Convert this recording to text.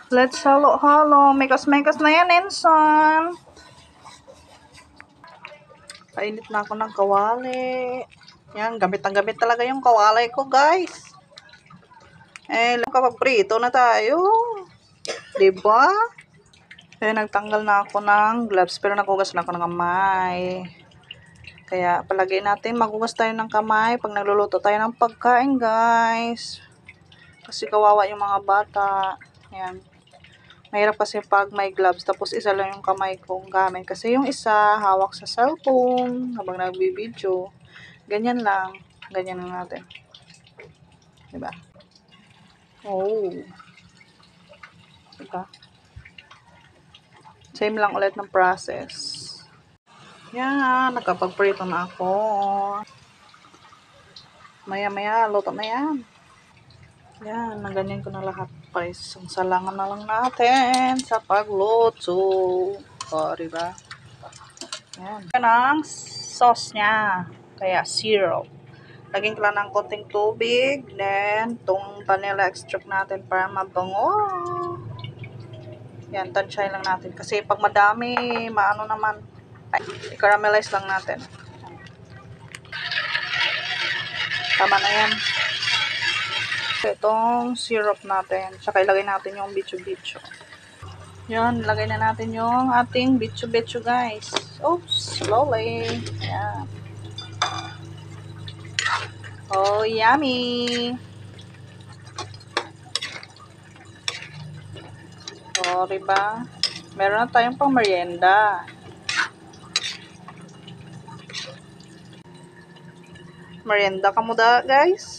Let's halo-halo. Mekas-mekas na yan, Enson. Painit na ako ng kawali. Yan, gamit ang gamit talaga yung kawali ko, guys. Kapag prito na tayo. Diba? Nagtanggal na ako ng gloves, pero nagugas na ako ng kamay. Kaya, palagay natin, magugas tayo ng kamay pag nagluluto tayo ng pagkain, guys. Kasi kawawa yung mga bata. Yan. Mahirap kasi pag may gloves, tapos isa lang yung kamay kong gamit. Kasi yung isa, hawak sa cellphone, habang nagbibideo. Ganyan lang. Ganyan lang natin. Diba? Oh. Diba? Same lang ulit ng process. Yan, nakapag-prito na ako. Maya-maya, luto na yan. Yan, ganyan ko na lahat. Isang salangan na lang natin sa pagluto. O, diba? Yan. Yan ang sauce niya. Kaya, syrup. Lagyan ko lang ng konting tubig. Then, itong vanilla extract natin para mabango. Yan, tansyahin lang natin. Kasi pag madami, maano naman. I-caramelize lang natin. Tama na yan. Itong syrup natin. Tsaka ilagay natin yung bicho-bicho. Yan, ilagay na natin yung ating bicho-bicho, guys. Oops, slowly. Yan. Oh, yummy. Oh, diba? Meron na tayong pang merienda. Merienda ka muna, guys.